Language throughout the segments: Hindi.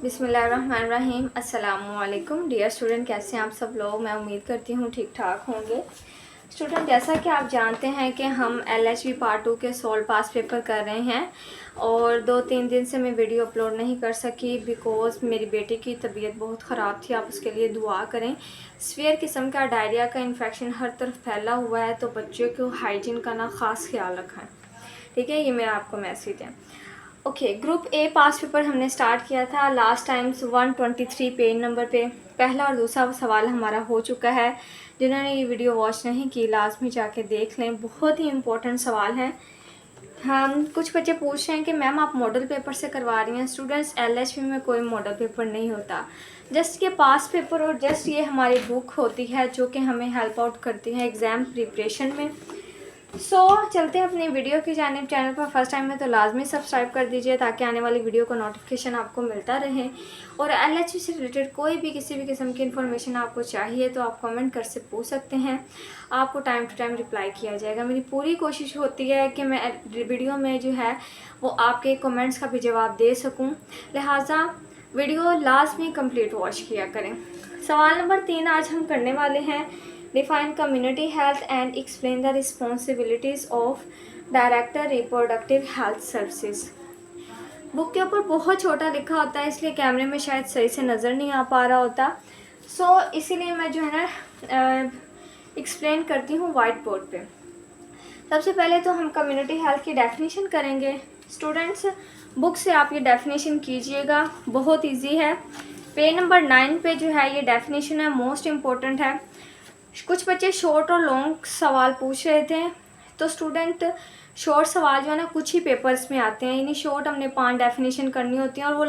बिस्मिल्लाहिर्रहमानिर्रहीम। अस्सलामुअलैकुम डियर स्टूडेंट, कैसे हैं आप सब लोग। मैं उम्मीद करती हूँ ठीक ठाक होंगे। स्टूडेंट, जैसा कि आप जानते हैं कि हम LHV पार्ट 2 के सोल पास पेपर कर रहे हैं और 2-3 दिन से मैं वीडियो अपलोड नहीं कर सकी बिकॉज़ मेरी बेटी की तबीयत बहुत ख़राब थी। आप उसके लिए दुआ करें। सीवियर किस्म का डायरिया का इन्फेक्शन हर तरफ फैला हुआ है, तो बच्चों को हाइजीन का ना ख़ास ख्याल रखें। ठीक है, ये मेरा आपको मैसेज है। Okay, group A pass paper हमने स्टार्ट किया था लास्ट टाइम्स 123 पेज नंबर पे। पहला और दूसरा सवाल हमारा हो चुका है। जिन्होंने ये वीडियो वॉच नहीं की लाजमी जाके देख लें, बहुत ही इम्पोर्टेंट सवाल हैं। हम कुछ बच्चे पूछ रहे हैं कि मैम आप मॉडल पेपर से करवा रही हैं। स्टूडेंट्स, LHV में कोई मॉडल पेपर नहीं होता। जस्ट ये पास पेपर और जस्ट ये हमारी बुक होती है जो कि हमें हेल्प आउट करती है एग्ज़ाम प्रिपरेशन में। चलते हैं अपनी वीडियो की जानिब। चैनल पर फर्स्ट टाइम है तो लाजमी सब्सक्राइब कर दीजिए ताकि आने वाली वीडियो का नोटिफिकेशन आपको मिलता रहे। और LHV से रिलेटेड कोई भी किसी भी किस्म की इन्फॉर्मेशन आपको चाहिए तो आप कमेंट कर से पूछ सकते हैं, आपको टाइम टू टाइम रिप्लाई किया जाएगा। मेरी पूरी कोशिश होती है कि मैं वीडियो में जो है वो आपके कमेंट्स का भी जवाब दे सकूँ, लिहाजा वीडियो लाजमी कंप्लीट वॉच किया करें। सवाल नंबर 3 आज हम करने वाले हैं। Define community health and explain the responsibilities of director reproductive health services. Book के ऊपर बहुत छोटा लिखा होता है, इसलिए कैमरे में शायद सही से नज़र नहीं आ पा रहा होता। इसीलिए मैं जो है ना एक्सप्लेन करती हूँ वाइट बोर्ड पे। सबसे पहले तो हम कम्युनिटी हेल्थ की डेफिनेशन करेंगे। स्टूडेंट्स, बुक से आप ये डेफिनेशन कीजिएगा, बहुत इजी है। पेज नंबर 9 पे जो है ये डेफिनेशन है, मोस्ट इम्पोर्टेंट है। कुछ बच्चे शॉर्ट और लॉन्ग सवाल पूछ रहे थे, तो स्टूडेंट शॉर्ट सवाल जो है ना कुछ ही पेपर्स में आते हैं, यानी शॉर्ट हमने 5 डेफिनेशन करनी होती हैं और वो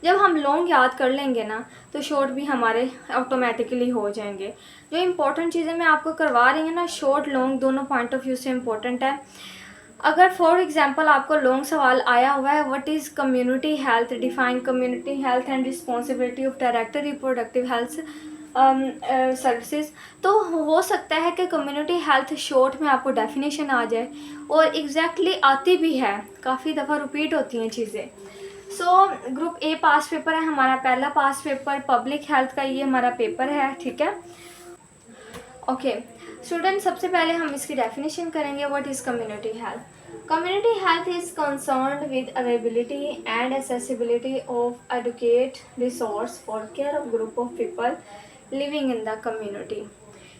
जब हम लॉन्ग याद कर लेंगे ना तो शॉर्ट भी हमारे ऑटोमेटिकली हो जाएंगे। जो इम्पोर्टेंट चीज़ें मैं आपको करवा रही हूँ ना, शॉर्ट लॉन्ग दोनों पॉइंट ऑफ व्यू से इम्पोर्टेंट है। अगर फॉर एग्जांपल आपको लॉन्ग सवाल आया हुआ है, what is community health, define community health and responsibility of director reproductive health services, तो हो सकता है कि कम्युनिटी हेल्थ शॉर्ट में आपको डेफिनेशन आ जाए और एग्जैक्टली आती भी है, काफ़ी दफ़ा रिपीट होती हैं चीज़ें। ग्रुप ए पास पेपर है हमारा, पहला पास पेपर पब्लिक हेल्थ का ये हमारा पेपर है। ठीक है, ओके स्टूडेंट, सबसे पहले हम इसकी डेफिनेशन करेंगे। What is community health? Community health is concerned with availability and accessibility of adequate resource for care of group of people living in the community।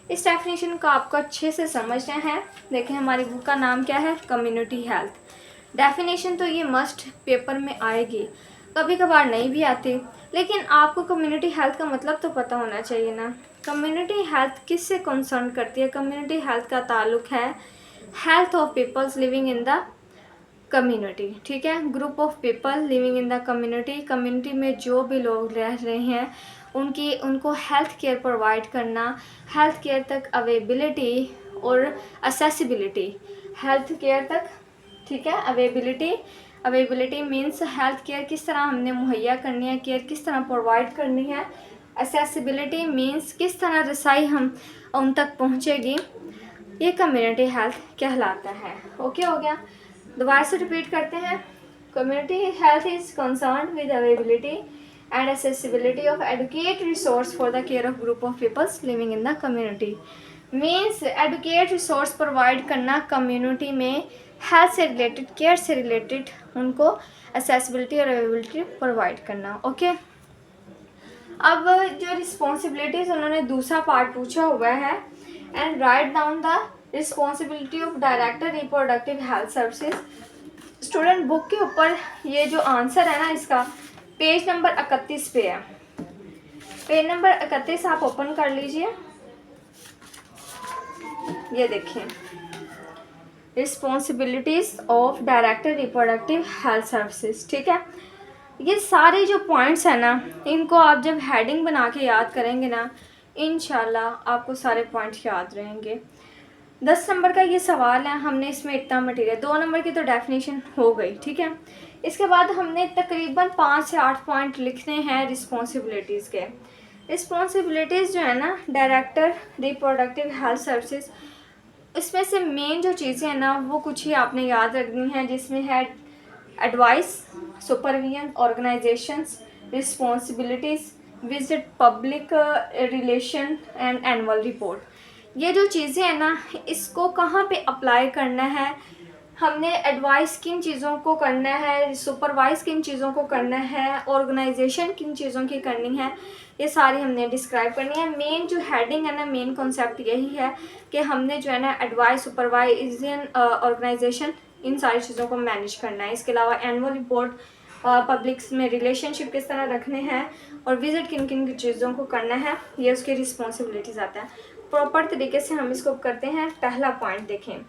इस डेफिनेशन को आपको अच्छे से समझना है। देखिए हमारी बुक का नाम क्या है, कम्युनिटी हेल्थ। डेफिनेशन तो ये मस्ट पेपर में आएगी, कभी कभार नहीं भी आती, लेकिन आपको कम्युनिटी हेल्थ का मतलब तो पता होना चाहिए ना। कम्युनिटी हेल्थ किससे कंसर्न करती है? कम्युनिटी हेल्थ का ताल्लुक है health of peoples living in the community. ठीक है, group of people living in the community, community में जो भी लोग रह रहे हैं उनको हेल्थ केयर प्रोवाइड करना, हेल्थ केयर तक अवेलेबिलिटी और असेसिबिलिटी हेल्थ केयर तक। ठीक है, अवेलेबिलिटी मीन्स हेल्थ केयर किस तरह हमने मुहैया करनी है, केयर किस तरह प्रोवाइड करनी है। असेसिबिलिटी मीन्स किस तरह रसाई हम उन तक पहुँचेगी, ये कम्युनिटी हेल्थ कहलाता है। ओके हो गया, दोबारा से रिपीट करते हैं। Community health is concern with availability and accessibility of adequate resource for the care of group of peoples living in the community। Means educate resource provide करना कम्युनिटी में, हेल्थ से रिलेटेड, केयर से रिलेटेड उनको accessibility और अवेलेबिलिटी प्रोवाइड करना। ओके, अब जो रिस्पॉन्सिबिलिटीज़ उन्होंने दूसरा पार्ट पूछा हुआ है, and write down the responsibility of director reproductive health services. Student, book के ऊपर ये जो आंसर है ना इसका पेज नंबर 31 पे है। पेज नंबर 31 आप ओपन कर लीजिए, ये देखिए, responsibilities of director reproductive health services. ठीक है, ये सारे जो पॉइंट्स हैं ना, इनको आप जब हेडिंग बना के याद करेंगे ना, इंशाल्लाह आपको सारे पॉइंट्स याद रहेंगे। 10 नंबर का ये सवाल है, हमने इसमें इतना मटेरियल, 2 नंबर की तो डेफिनेशन हो गई। ठीक है, इसके बाद हमने तकरीबन 5 से 8 पॉइंट लिखने हैं रिस्पॉन्सिबिलिटीज़ के। रिस्पॉन्सिबिलिटीज़ जो है ना डायरेक्टर रिप्रोडक्टिव हेल्थ सर्विसेज, इसमें से मेन जो चीज़ें हैं ना वो कुछ ही आपने याद रखनी है, जिसमें है advice, supervision, organisations, responsibilities, visit public relation and annual report. ये जो चीज़ें हैं ना, इसको कहाँ पे अप्लाई करना है, हमने एडवाइस किन चीज़ों को करना है, सुपरवाइज़ किन चीज़ों को करना है, ऑर्गेनाइजेशन किन चीज़ों की करनी है, ये सारी हमने डिस्क्राइब करनी है। मेन जो हेडिंग है ना, मेन कॉन्सेप्ट यही है कि हमने जो है ना एडवाइस, सुपरवाइजन, ऑर्गेनाइजेशन, इन सारी चीज़ों को मैनेज करना है। इसके अलावा एनुअल रिपोर्ट, पब्लिक्स में रिलेशनशिप किस तरह रखने हैं, और विज़िट किन किन चीज़ों को करना है, ये उसकी रिस्पॉन्सिबिलिटीज़ आता है। प्रॉपर तरीके से हम इसको करते हैं। पहला पॉइंट देखें,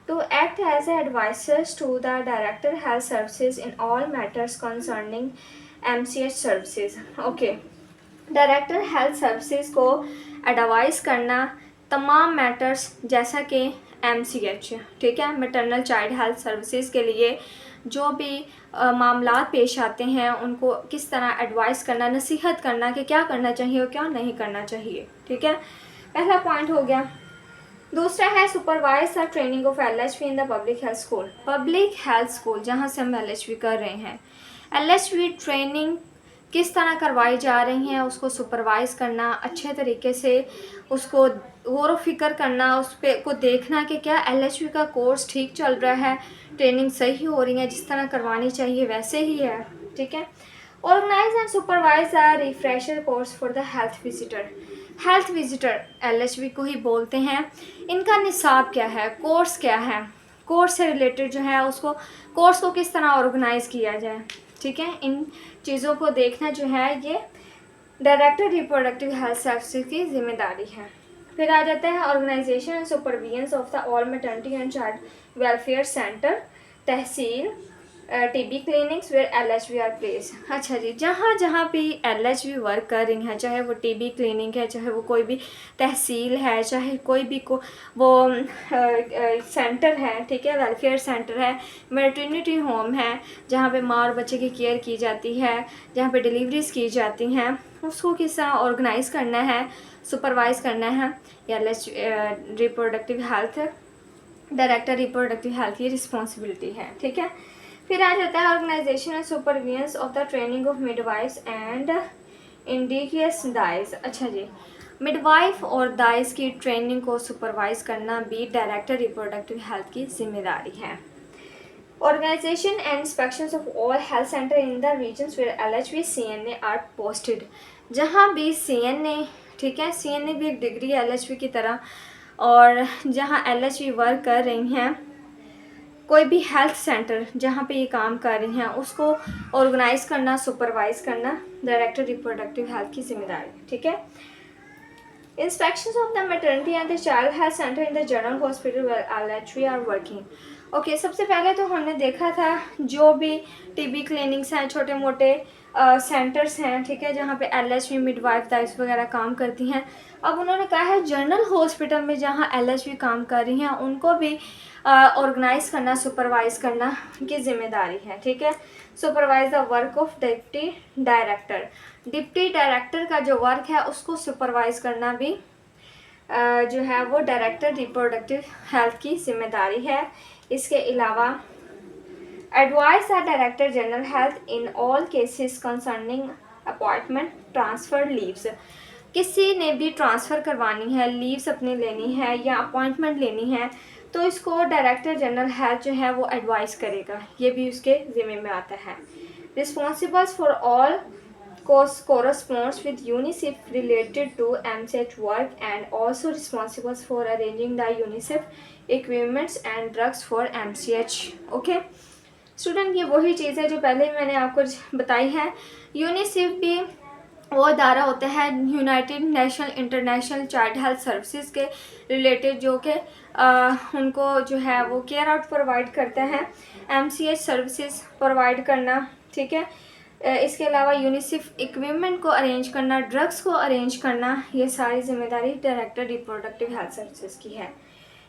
to act as advisors to the Director Health Services in all matters concerning MCH services। Okay, director health services को एडवाइस करना तमाम मैटर्स, जैसा कि MCH, ठीक है, मैटरनल चाइल्ड हेल्थ सर्विसेज के लिए जो भी मामला पेश आते हैं उनको किस तरह एडवाइस करना, नसीहत करना कि क्या करना चाहिए और क्या नहीं करना चाहिए, ठीक है। पहला पॉइंट हो गया। दूसरा है supervise the training of LHV in the public health school. Public health school जहाँ से हम LHV कर रहे हैं, LHV ट्रेनिंग किस तरह करवाई जा रही हैं उसको सुपरवाइज़ करना, अच्छे तरीके से उसको गौर व फिक्र करना, उस पर को देखना कि क्या LHV का कोर्स ठीक चल रहा है, ट्रेनिंग सही हो रही है, जिस तरह करवानी चाहिए वैसे ही है, ठीक है। Organise and supervise the refresher course for the health visitor. Health visitor LHV को ही बोलते हैं। इनका निसाब क्या है, कोर्स क्या है, कोर्स से रिलेटेड जो है उसको, कोर्स को किस तरह ऑर्गेनाइज़ किया जाए, ठीक है। इन चीज़ों को देखना जो है ये डायरेक्टर रिप्रोडक्टिव हेल्थ सर्विसेज की जिम्मेदारी है। फिर आ जाता है organisation and supervision of the all maternity and child welfare centre, tehsil, TB clinics where LHV are place. अच्छा जी, जहाँ जहाँ भी LHV वर्क कर रही हैं, चाहे वो TB क्लिनिक है, चाहे वो कोई भी तहसील है, चाहे कोई भी वो सेंटर है, ठीक है, वेलफेयर सेंटर है, मैटरनिटी होम है, जहाँ पे माँ और बच्चे की केयर की जाती है, जहाँ पे डिलीवरीज की जाती हैं, उसको किस तरह ऑर्गेनाइज़ करना है, सुपरवाइज़ करना है, या reproductive health, director reproductive health की रिस्पॉन्सिबिलिटी है, ठीक है। फिर आ जाता है organisation and supervision of the training of midwives and indigenous दाइज। अच्छा जी, मिडवाइफ और दाइज की ट्रेनिंग को सुपरवाइज करना भी डायरेक्टर रिप्रोडक्टिव हेल्थ की जिम्मेदारी है। Organisation and inspections of all health centre in the regions where LHV CNA are posted. जहाँ भी CNA, ठीक है, CNA भी एक डिग्री है LHV की तरह, और जहाँ LHV वर्क कर रही हैं, कोई भी हेल्थ सेंटर जहाँ पे ये काम कर रही हैं उसको ऑर्गेनाइज़ करना, सुपरवाइज़ करना डायरेक्टर रिप्रोडक्टिव हेल्थ की जिम्मेदारी, ठीक है। Inspections of the maternity and the child health centre in the general hospital where LHV are working. Okay, सबसे पहले तो हमने देखा था जो भी TB क्लिनिक्स हैं, छोटे मोटे सेंटर्स हैं, ठीक है, जहाँ पे LHV, मिडवाइफ, दाइस वगैरह काम करती हैं। अब उन्होंने कहा है जनरल हॉस्पिटल में जहाँ LHV काम कर रही हैं उनको भी ऑर्गेनाइज़ करना, सुपरवाइज़ करना की जिम्मेदारी है, ठीक है। Supervise the work of deputy director. Deputy director का जो वर्क है उसको सुपरवाइज़ करना भी जो है वो डायरेक्टर रिप्रोडक्टिव हेल्थ की जिम्मेदारी है। इसके अलावा advice the director general health in all cases concerning appointment, transfer, leaves. किसी ने भी ट्रांसफ़र करवानी है, लीव्स अपनी लेनी है या अपॉइंटमेंट लेनी है, तो इसको डायरेक्टर जनरल हेल्थ जो है वो एडवाइस करेगा, ये भी उसके ज़िम्मे में आता है। Responsibles for all corresponds with UNICEF related to MCH work and also responsible for arranging the UNICEF equipments and drugs for MCH। Okay student, ये वही चीज़ है जो पहले मैंने आपको बताई है। यूनिसेफ भी वो अदारा होता है United national international child health services के रिलेटेड, जो कि उनको जो है वो केयर आउट प्रोवाइड करता है, MCH सर्विसेज प्रोवाइड करना, ठीक है। इसके अलावा यूनिसेफ इक्विपमेंट को अरेंज करना, ड्रग्स को अरेंज करना, ये सारी जिम्मेदारी डायरेक्टर रिप्रोडक्टिव हेल्थ सर्विसेज की है।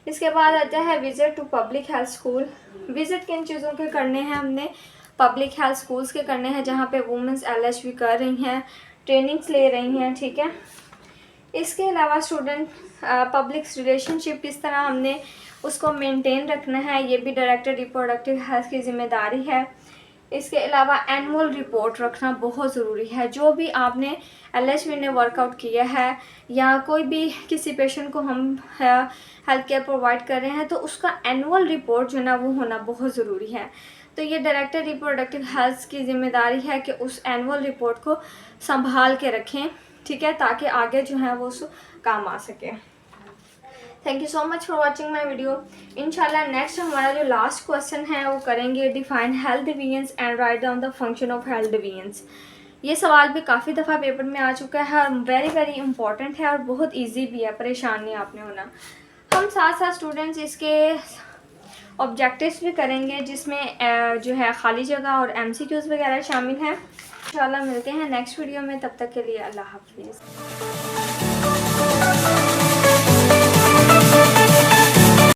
इसके बाद आता है visit to public health school. Visit किन चीज़ों के करने हैं, हमने पब्लिक हेल्थ स्कूल्स के करने हैं जहाँ पे वुमेंस LHV कर रही हैं, ट्रेनिंग्स ले रही हैं, ठीक है। इसके अलावा स्टूडेंट पब्लिक रिलेशनशिप किस तरह हमने उसको मेंटेन रखना है, ये भी डायरेक्टर रिप्रोडक्टिव हेल्थ की जिम्मेदारी है। इसके अलावा एनुअल रिपोर्ट रखना बहुत ज़रूरी है। जो भी आपने एलएचबी ने वर्कआउट किया है या कोई भी किसी पेशेंट को हम हेल्थ केयर प्रोवाइड कर रहे हैं तो उसका एनुअल रिपोर्ट जो है ना वो होना बहुत ज़रूरी है। तो ये डायरेक्टर रिप्रोडक्टिव हेल्थ की ज़िम्मेदारी है कि उस एनुअल रिपोर्ट को संभाल के रखें, ठीक है, ताकि आगे जो है वो उस काम आ सके। Thank you so much for watching my video. इंशाल्लाह नेक्स्ट हमारा जो लास्ट क्वेश्चन है वो करेंगे define health divisions and write down the function of health divisions. ये सवाल भी काफ़ी दफ़ा पेपर में आ चुका है और वेरी वेरी इंपॉर्टेंट है और बहुत इजी भी है, परेशान नहीं आपने होना। हम साथ साथ स्टूडेंट्स इसके ऑब्जेक्टिव्स भी करेंगे जिसमें जो है खाली जगह और MCQs वगैरह शामिल हैं। इंशाल्लाह मिलते हैं नेक्स्ट वीडियो में, तब तक के लिए अल्लाह हाफिज़।